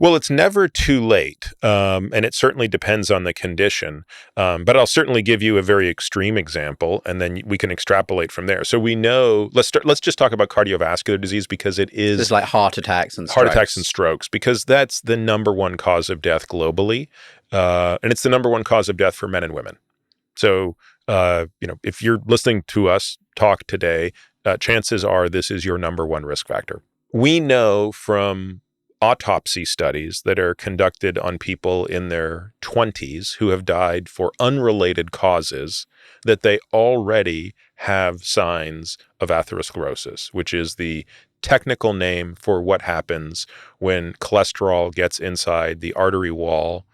Well, it's never too late, and it certainly depends on the condition. But I'll certainly give you a very extreme example, and then we can extrapolate from there. So we know. Let's just talk about cardiovascular disease because it is It's like heart attacks and strokes because that's the number one cause of death globally, and it's the number one cause of death for men and women. So if you're listening to us talk today, chances are this is your number one risk factor. We know from autopsy studies that are conducted on people in their 20s who have died for unrelated causes that they already have signs of atherosclerosis, which is the technical name for what happens when cholesterol gets inside the artery wall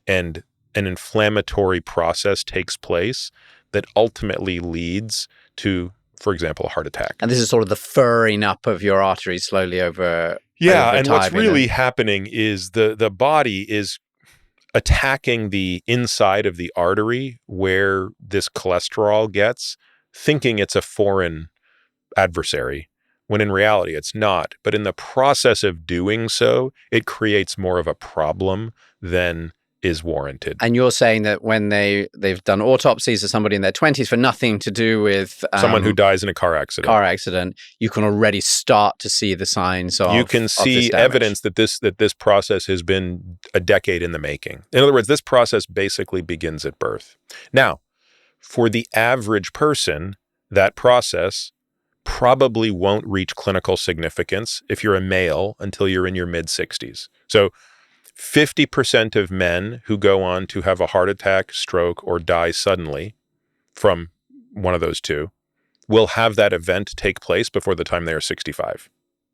and an inflammatory process takes place that ultimately leads to, for example, a heart attack. And this is sort of the furring up of your arteries slowly over and time, what's really happening is the body is attacking the inside of the artery where this cholesterol gets, thinking it's a foreign adversary, when in reality it's not. But in the process of doing so, it creates more of a problem than is warranted. And you're saying that when they've done autopsies of somebody in their 20s for nothing to do with someone who dies in a car accident, you can already start to see the signs of you can see evidence that this process has been a decade in the making. In other words, this process basically begins at birth. Now, for the average person, that process probably won't reach clinical significance if you're a male until you're in your mid-60s. So 50% of men who go on to have a heart attack, stroke, or die suddenly from one of those two will have that event take place before the time they are 65.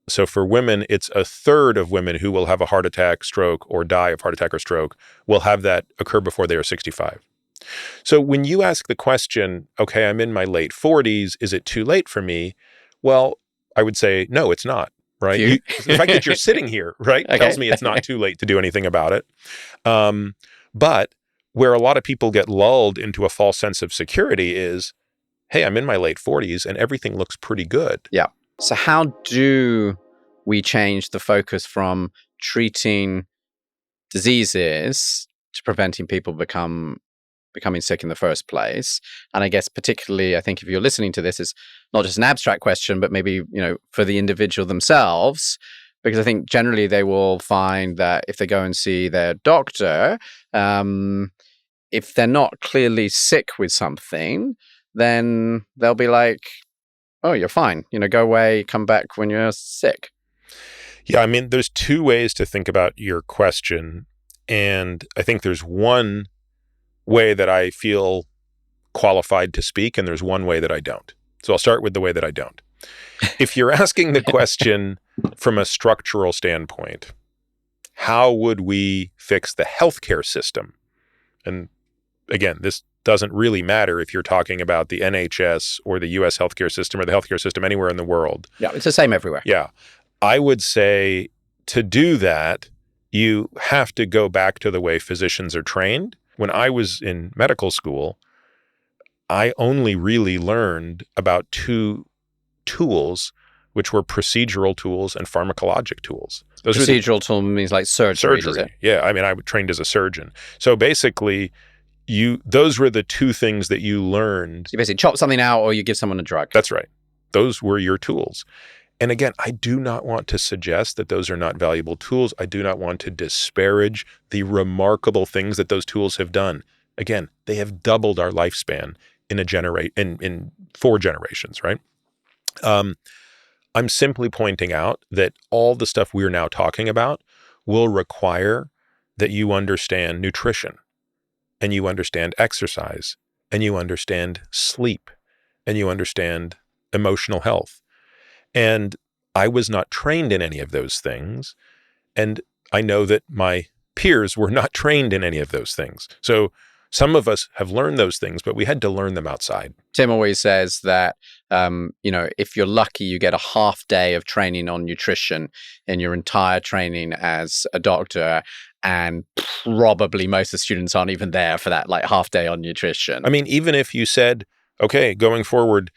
So for women, it's a third of women who will have a heart attack, stroke, or die of heart attack or stroke will have that occur before they are 65. So when you ask the question, okay, I'm in my late 40s, is it too late for me? Well, I would say, no, it's not. Right? The fact that you're sitting here, right, tells me it's not too late to do anything about it. But where a lot of people get lulled into a false sense of security is, hey, I'm in my late 40s and everything looks pretty good. Yeah. So how do we change the focus from treating diseases to preventing people becoming sick in the first place? And I guess particularly, I think if you're listening to this, it's not just an abstract question, but maybe, for the individual themselves, because I think generally they will find that if they go and see their doctor, if they're not clearly sick with something, then they'll be like, oh, you're fine. Go away, come back when you're sick. Yeah, I mean, there's two ways to think about your question. And I think there's one way that I feel qualified to speak, and there's one way that I don't. So I'll start with the way that I don't. If you're asking the question from a structural standpoint, how would we fix the healthcare system? And again, this doesn't really matter if you're talking about the NHS or the US healthcare system or the healthcare system anywhere in the world. Yeah, it's the same everywhere. Yeah. I would say to do that, you have to go back to the way physicians are trained. When I was in medical school, I only really learned about two tools, which were procedural tools and pharmacologic tools. Those procedural tool means like surgery. Does it? Yeah. I mean, I trained as a surgeon. So basically, those were the two things that you learned. You basically chop something out or you give someone a drug. That's right. Those were your tools. And again, I do not want to suggest that those are not valuable tools. I do not want to disparage the remarkable things that those tools have done. Again, they have doubled our lifespan in 4 generations, right? I'm simply pointing out that all the stuff we're now talking about will require that you understand nutrition, and you understand exercise, and you understand sleep, and you understand emotional health. And I was not trained in any of those things. And I know that my peers were not trained in any of those things. So some of us have learned those things, but we had to learn them outside. Tim always says that, if you're lucky, you get a half day of training on nutrition in your entire training as a doctor. And probably most of the students aren't even there for that half day on nutrition. I mean, even if you said, okay, going forward,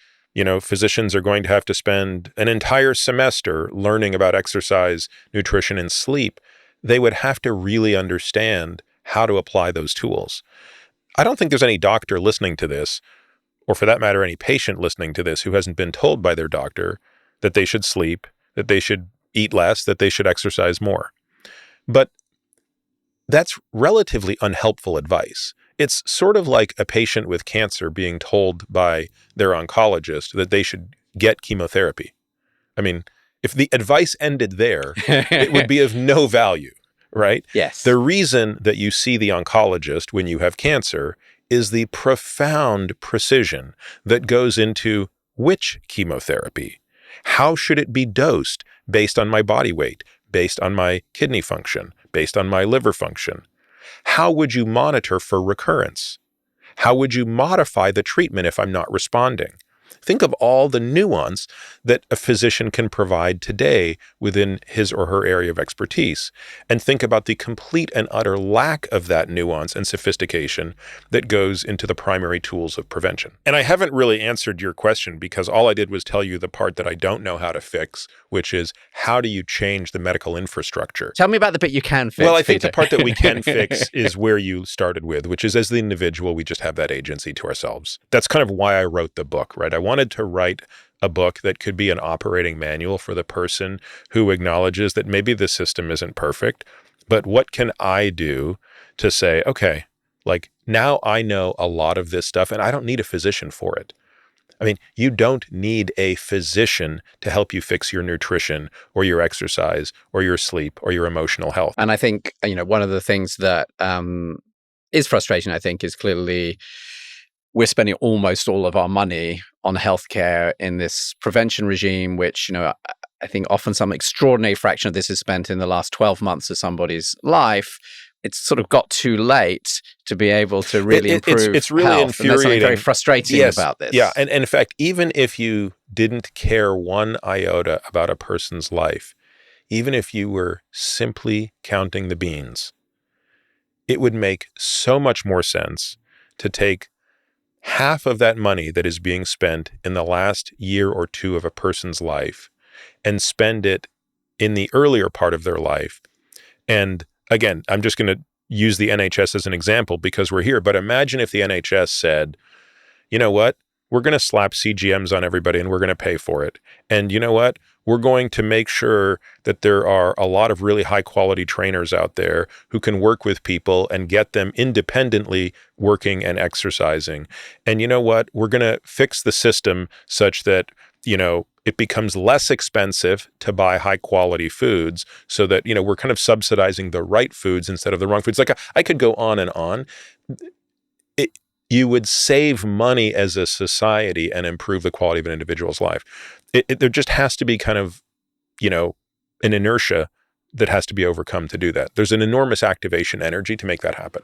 physicians are going to have to spend an entire semester learning about exercise, nutrition, and sleep, they would have to really understand how to apply those tools. I don't think there's any doctor listening to this, or for that matter, any patient listening to this who hasn't been told by their doctor that they should sleep, that they should eat less, that they should exercise more. But that's relatively unhelpful advice. It's sort of like a patient with cancer being told by their oncologist that they should get chemotherapy. I mean, if the advice ended there, it would be of no value, right? Yes. The reason that you see the oncologist when you have cancer is the profound precision that goes into which chemotherapy. How should it be dosed based on my body weight, based on my kidney function, based on my liver function? How would you monitor for recurrence? How would you modify the treatment if I'm not responding? Think of all the nuance that a physician can provide today within his or her area of expertise, and think about the complete and utter lack of that nuance and sophistication that goes into the primary tools of prevention. And I haven't really answered your question because all I did was tell you the part that I don't know how to fix, which is how do you change the medical infrastructure? Tell me about the bit you can fix. Well, I think Peter. the part that we can fix is where you started with, which is as the individual, we just have that agency to ourselves. That's kind of why I wrote the book, right? I wanted to write a book that could be an operating manual for the person who acknowledges that maybe the system isn't perfect, but what can I do to say, okay, like now I know a lot of this stuff and I don't need a physician for it. I mean, you don't need a physician to help you fix your nutrition or your exercise or your sleep or your emotional health. And I think, one of the things that is frustrating, I think, is clearly we're spending almost all of our money on healthcare in this prevention regime, which, I think often some extraordinary fraction of this is spent in the last 12 months of somebody's life. It's sort of got too late to be able to really improve it's really health. infuriating. And there's something very frustrating about this. Yeah, and in fact, even if you didn't care one iota about a person's life, even if you were simply counting the beans, it would make so much more sense to take half of that money that is being spent in the last year or two of a person's life and spend it in the earlier part of their life. And again, I'm just going to use the NHS as an example because we're here, but imagine if the NHS said, you know what, we're going to slap CGMs on everybody and we're going to pay for it. And you know what, we're going to make sure that there are a lot of really high quality trainers out there who can work with people and get them independently working and exercising. And you know what, we're going to fix the system such that, it becomes less expensive to buy high quality foods so that, we're kind of subsidizing the right foods instead of the wrong foods. Like I could go on and on. You would save money as a society and improve the quality of an individual's life. There just has to be kind of, an inertia that has to be overcome to do that. There's an enormous activation energy to make that happen.